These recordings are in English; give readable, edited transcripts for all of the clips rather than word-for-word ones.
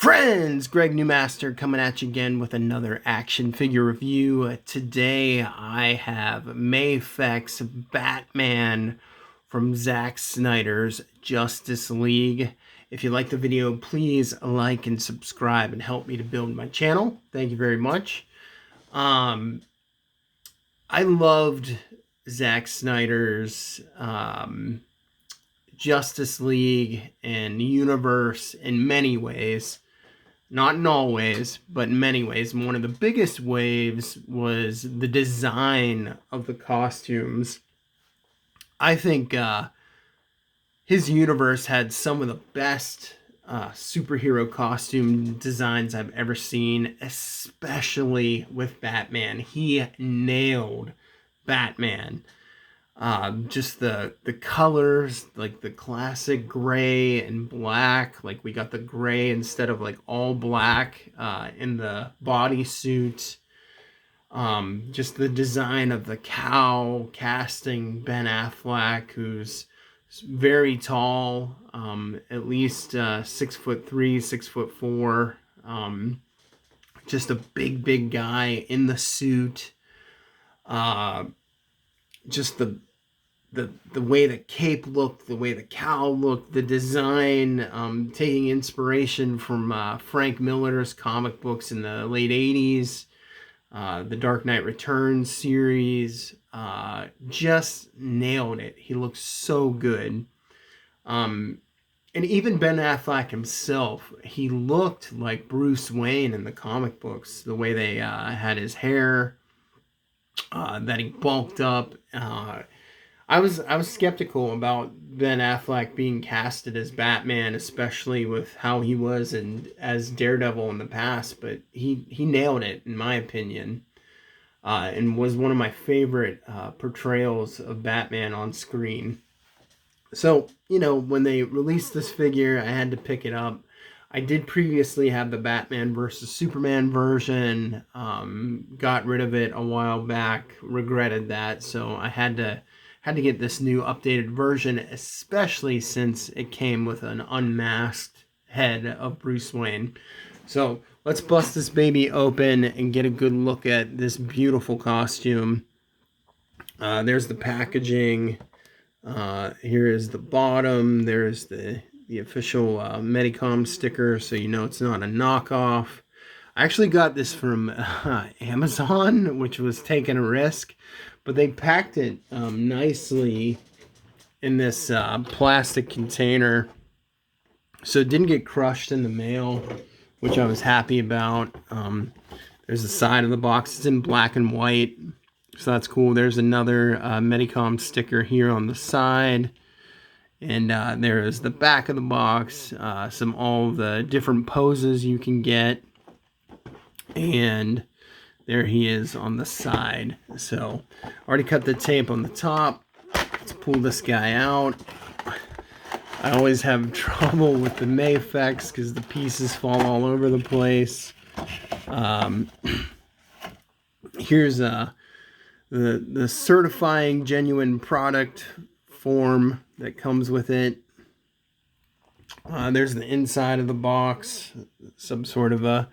Friends, Greg Newmaster coming at you again with another action figure review. Today I have Mafex Batman from Zack Snyder's Justice League. If you like the video, please like and subscribe and help me to build my channel. Thank you very much. I loved Zack Snyder's Justice League and universe in many ways. Not in all ways, but in many ways. One of the biggest waves was the design of the costumes. I think his universe had some of the best superhero costume designs I've ever seen, especially with Batman. He nailed Batman. Just the colors, like the classic gray and black, like we got the gray instead of like all black in the bodysuit. Just the design of the cowl casting Ben Affleck, who's very tall, at least 6'3", 6'4". Just a big guy in the suit. Just the way the cape looked, the way the cowl looked, the design, taking inspiration from Frank Miller's comic books in the late 80s, the Dark Knight Returns series, just nailed it. He looked so good. And even Ben Affleck himself, he looked like Bruce Wayne in the comic books, the way they had his hair, that he bulked up. I was skeptical about Ben Affleck being casted as Batman, especially with how he was as Daredevil in the past, but he nailed it in my opinion, and was one of my favorite portrayals of Batman on screen. So, you know, when they released this figure, I had to pick it up. I did previously have the Batman versus Superman version, got rid of it a while back, regretted that, so I had to get this new updated version, especially since it came with an unmasked head of Bruce Wayne. So let's bust this baby open and get a good look at this beautiful costume. There's the packaging. Here is the bottom. There's the official Medicom sticker, so you know it's not a knockoff. I actually got this from Amazon, which was taking a risk, but they packed it nicely in this plastic container, so it didn't get crushed in the mail, which I was happy about. There's the side of the box. It's in black and white, so that's cool. There's another Medicom sticker here on the side. And there is the back of the box, all of the different poses you can get. And there he is on the side. So, already cut the tape on the top. Let's pull this guy out. I always have trouble with the Mafex because the pieces fall all over the place. Here's the certifying genuine product form that comes with it. There's the inside of the box, some sort of a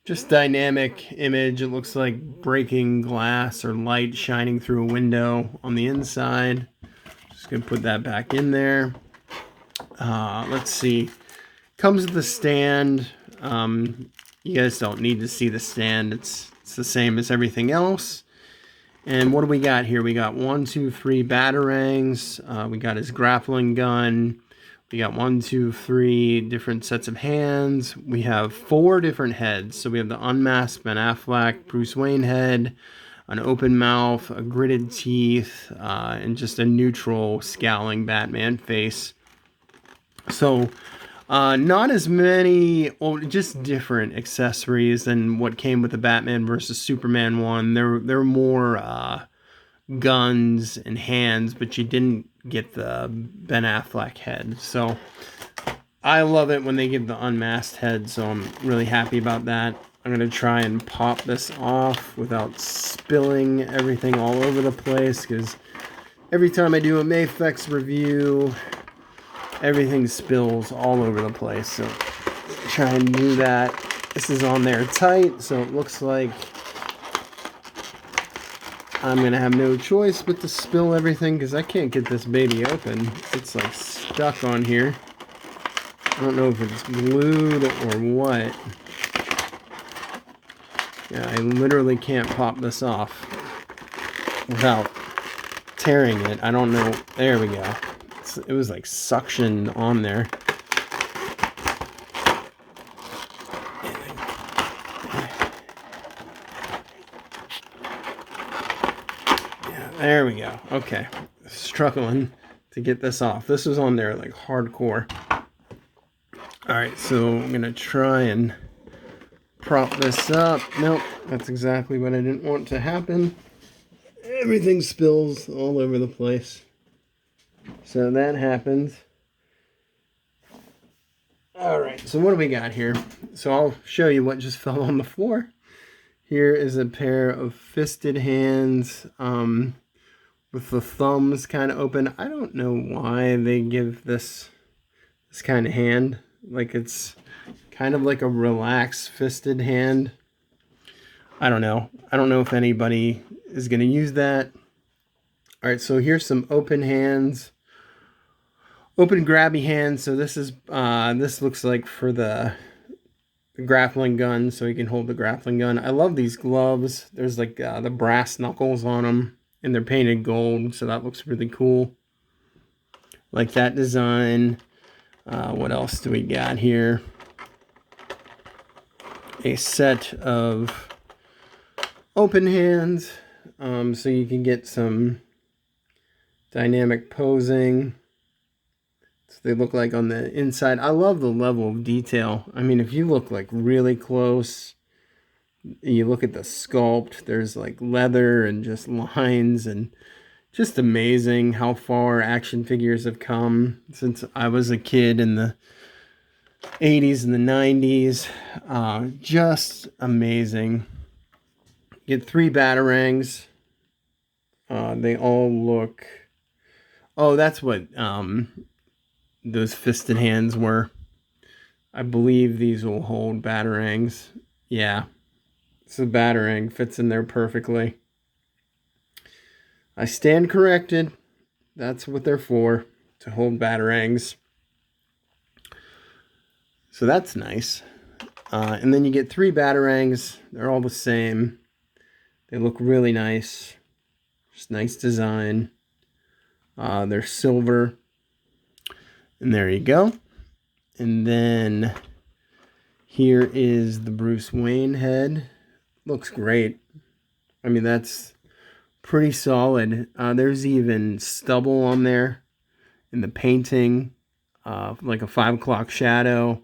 just dynamic image. It looks like breaking glass or light shining through a window on the inside. Just gonna put that back in there. Let's see. Comes with the stand. You guys don't need to see the stand. It's the same as everything else. And what do we got here? We got 1, 2, 3 batarangs. We got his grappling gun. We got 1, 2, 3 different sets of hands. We have 4 different heads. So we have the unmasked Ben Affleck, Bruce Wayne head, an open mouth, a gritted teeth, and just a neutral scowling Batman face. So not as many, well, just different accessories than what came with the Batman versus Superman one. They're more guns and hands, but you didn't get the Ben Affleck head. So I love it when they give the unmasked head, so I'm really happy about that. I'm going to try and pop this off without spilling everything all over the place, because every time I do a Mafex review, everything spills all over the place. So Try and do that. This is on there tight, so it looks like I'm going to have no choice but to spill everything because I can't get this baby open. It's like stuck on here. I don't know if it's glued or what. Yeah, I literally can't pop this off without tearing it. I don't know. There we go. It was like suction on there. Yeah, there we go. Okay. Struggling to get this off. This was on there like hardcore. Alright, so I'm going to try and prop this up. Nope, that's exactly what I didn't want to happen. Everything spills all over the place. So that happened. Alright, so what do we got here? So I'll show you what just fell on the floor. Here is a pair of fisted hands with the thumbs kind of open. I don't know why they give this kind of hand. Like it's kind of like a relaxed fisted hand. I don't know. I don't know if anybody is going to use that. All right, so here's some open hands. Open grabby hands. So this is this looks like for the grappling gun, so you can hold the grappling gun. I love these gloves. There's like the brass knuckles on them, and they're painted gold, so that looks really cool. Like that design. What else do we got here? A set of open hands, so you can get some dynamic posing. So they look like on the inside. I love the level of detail. I mean, if you look like really close, you look at the sculpt, there's like leather and just lines, and just amazing how far action figures have come since I was a kid in the 80s and the 90s. Just amazing. Get 3 batarangs. They all look... Oh, that's what those fisted hands were. I believe these will hold batarangs. Yeah. So the batarang fits in there perfectly. I stand corrected. That's what they're for, to hold batarangs. So that's nice. And then you get 3 batarangs. They're all the same. They look really nice. Just nice design. They're silver. And there you go. And then here is the Bruce Wayne head. Looks great. I mean, that's pretty solid. There's even stubble on there in the painting. Like a 5 o'clock shadow.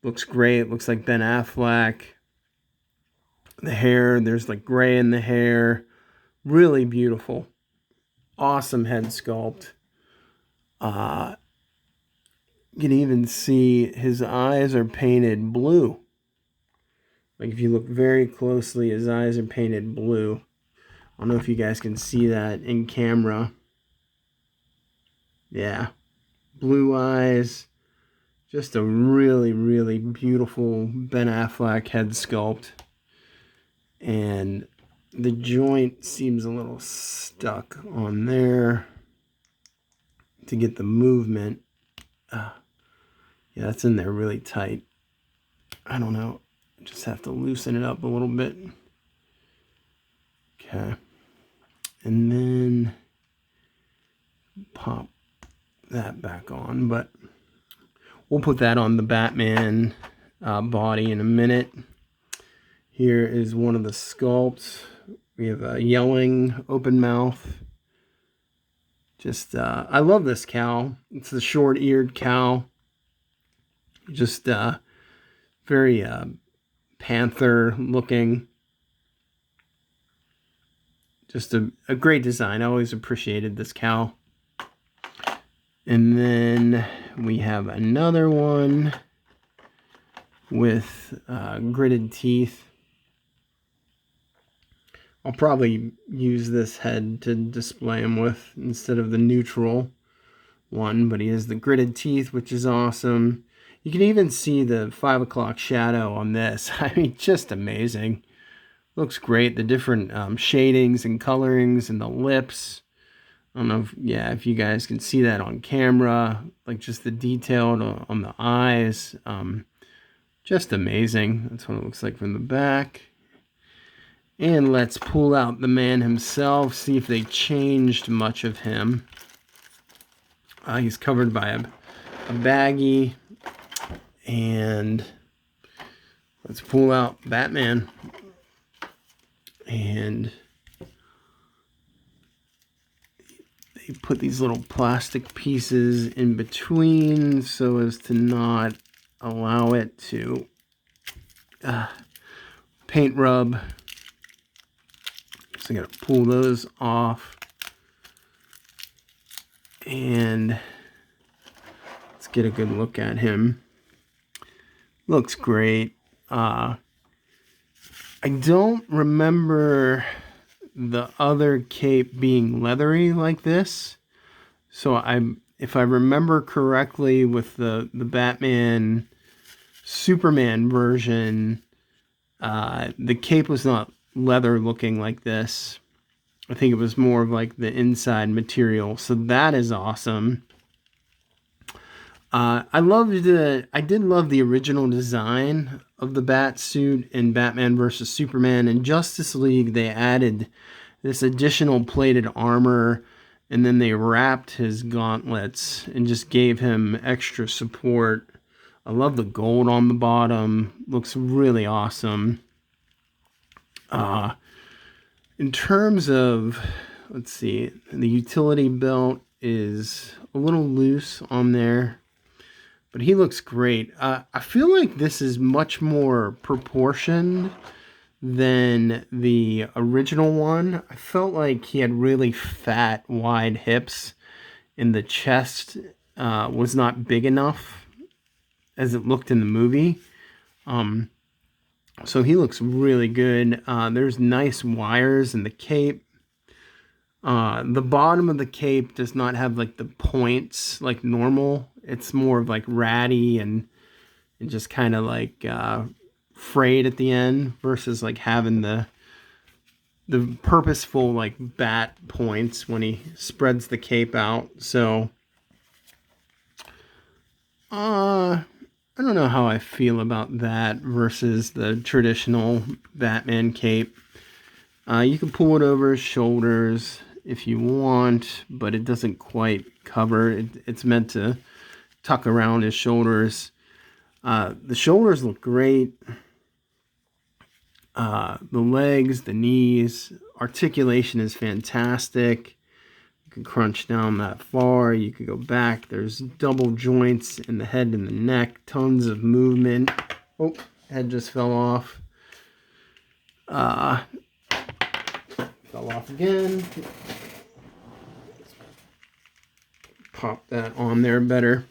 Looks great. Looks like Ben Affleck. The hair, there's like gray in the hair. Really beautiful. Awesome head sculpt. You can even see his eyes are painted blue. Like if you look very closely, his eyes are painted blue. I don't know if you guys can see that in camera. Yeah. Blue eyes. Just a really, really beautiful Ben Affleck head sculpt. And the joint seems a little stuck on there to get the movement. Yeah, that's in there really tight. I don't know. Just have to loosen it up a little bit. Okay. And then pop that back on. But we'll put that on the Batman body in a minute. Here is one of the sculpts. We have a yelling open mouth. Just, I love this cow. It's the short-eared cow. Just very panther-looking. Just a great design. I always appreciated this cow. And then we have another one with gritted teeth. I'll probably use this head to display him with instead of the neutral one, but he has the gritted teeth, which is awesome. You can even see the 5 o'clock shadow on this. I mean, just amazing. Looks great. The different shadings and colorings and the lips. I don't know if you guys can see that on camera. Like just the detail on the eyes. Just amazing. That's what it looks like from the back. And let's pull out the man himself, see if they changed much of him. He's covered by a baggie. And let's pull out Batman. And they put these little plastic pieces in between so as to not allow it to paint rub. So I gotta pull those off. And let's get a good look at him. Looks great. I don't remember the other cape being leathery like this. So if I remember correctly, with the Batman Superman version, the cape was not leather looking like this. I think it was more of like the inside material. So that is awesome. I did love the original design of the bat suit in Batman vs. Superman. In Justice League, they added this additional plated armor, and then they wrapped his gauntlets and just gave him extra support. I love the gold on the bottom. Looks really awesome. In terms of, let's see, the utility belt is a little loose on there, but he looks great. I feel like this is much more proportioned than the original one. I felt like he had really fat, wide hips, and the chest was not big enough as it looked in the movie. So he looks really good. There's nice wires in the cape. The bottom of the cape does not have like the points like normal. It's more of like ratty and just kind of like frayed at the end, versus like having the purposeful like bat points when he spreads the cape out. So I don't know how I feel about that versus the traditional Batman cape. You can pull it over his shoulders if you want, but it doesn't quite cover. It's meant to tuck around his shoulders. The shoulders look great. The legs, the knees, articulation is fantastic. You can crunch down that far. You can go back. There's double joints in the head and the neck. Tons of movement. Oh, head just fell off. Fell off again. Pop that on there better.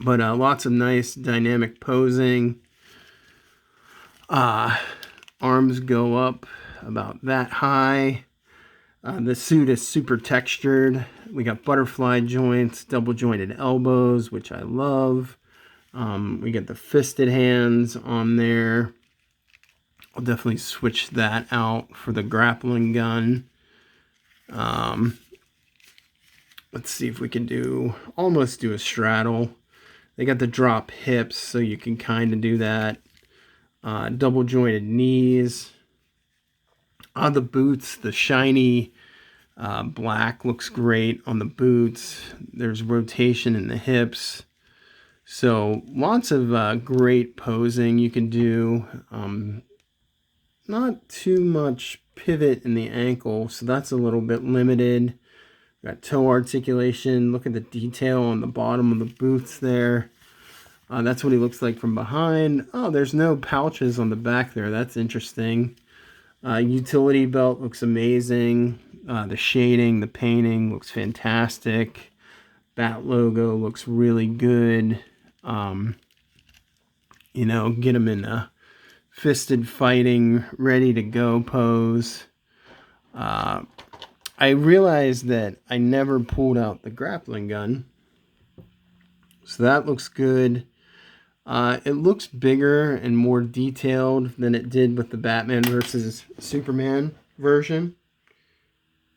But lots of nice dynamic posing. Arms go up about that high. The suit is super textured. We got butterfly joints, double jointed elbows, which I love. We get the fisted hands on there. I'll definitely switch that out for the grappling gun. Let's see if we can almost do a straddle. They got the drop hips, so you can kind of do that. Double jointed knees. On the boots, the shiny black looks great on the boots. There's rotation in the hips. So lots of great posing you can do. Not too much pivot in the ankle, so that's a little bit limited. Got toe articulation. Look at the detail on the bottom of the boots there. That's what he looks like from behind. Oh, there's no pouches on the back there. That's interesting. Utility belt looks amazing. The shading, the painting looks fantastic. Bat logo looks really good. Get him in a fisted fighting, ready to go pose. I realized that I never pulled out the grappling gun. So that looks good. It looks bigger and more detailed than it did with the Batman versus Superman version.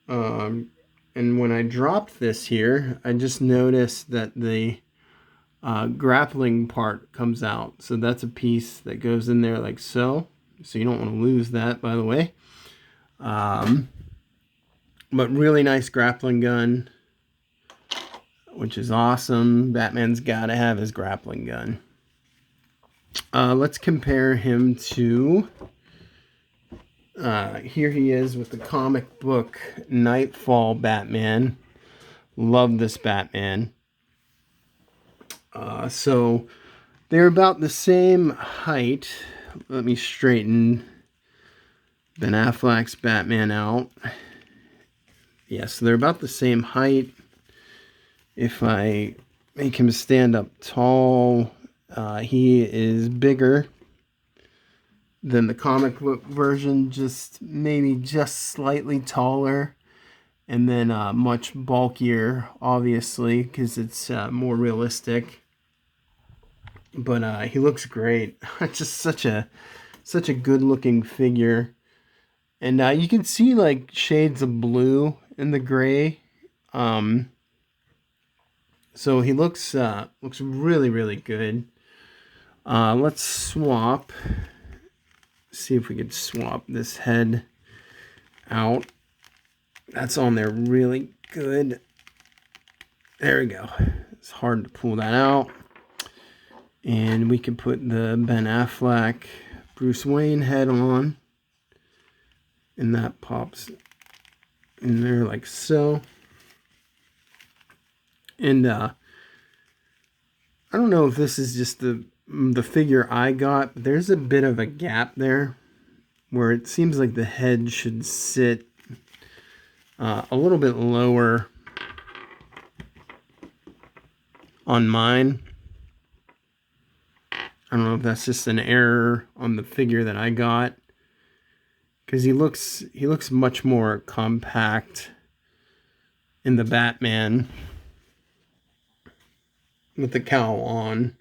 And when I dropped this here, I just noticed that the grappling part comes out. So that's a piece that goes in there like so. So you don't want to lose that, by the way. But really nice grappling gun, which is awesome. Batman's got to have his grappling gun. Let's compare him to... here he is with the comic book Nightfall Batman. Love this Batman. So they're about the same height. Let me straighten Ben Affleck's Batman out. Yes, they're about the same height. If I make him stand up tall, he is bigger than the comic book version, maybe just slightly taller, and then much bulkier, obviously, because it's more realistic. But he looks great. Just such a good looking figure. And you can see like shades of blue in the gray. So he looks really, really good. Let's swap. See if we could swap this head out. That's on there really good. There we go. It's hard to pull that out. And we can put the Ben Affleck Bruce Wayne head on. And that pops in there like so. And I don't know if this is just the figure I got, but there's a bit of a gap there where it seems like the head should sit a little bit lower on mine. I don't know if that's just an error on the figure that I got, because he looks much more compact in the Batman with the cowl on,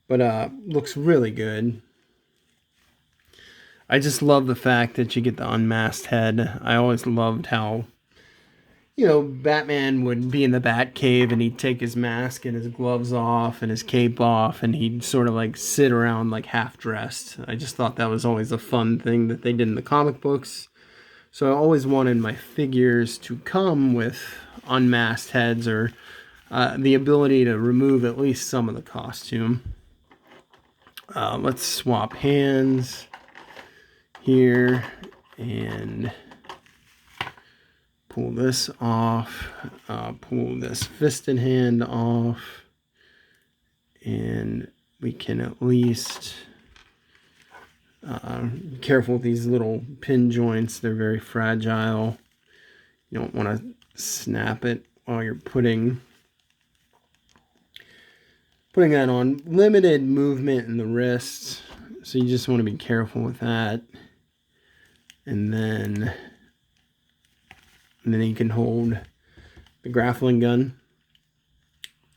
but looks really good. I just love the fact that you get the unmasked head. I always loved how, you know, Batman would be in the Batcave and he'd take his mask and his gloves off and his cape off, and he'd sort of like sit around like half dressed. I just thought that was always a fun thing that they did in the comic books. So I always wanted my figures to come with unmasked heads, or the ability to remove at least some of the costume. Let's swap hands here and pull this off, pull this fisted hand off, and we can at least be careful with these little pin joints. They're very fragile. You don't want to snap it while you're putting that on. Limited movement in the wrists, so you just want to be careful with that. And then you can hold the grappling gun,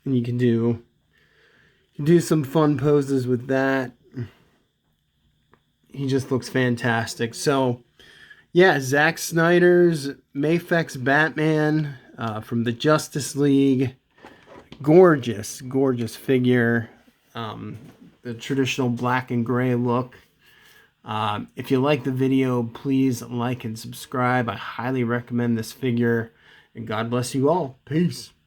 and you can do some fun poses with that. He just looks fantastic. So yeah, Zack Snyder's Mafex Batman from the Justice League. Gorgeous figure. The traditional black and gray look. If you like the video, please like and subscribe. I highly recommend this figure. And God bless you all. Peace.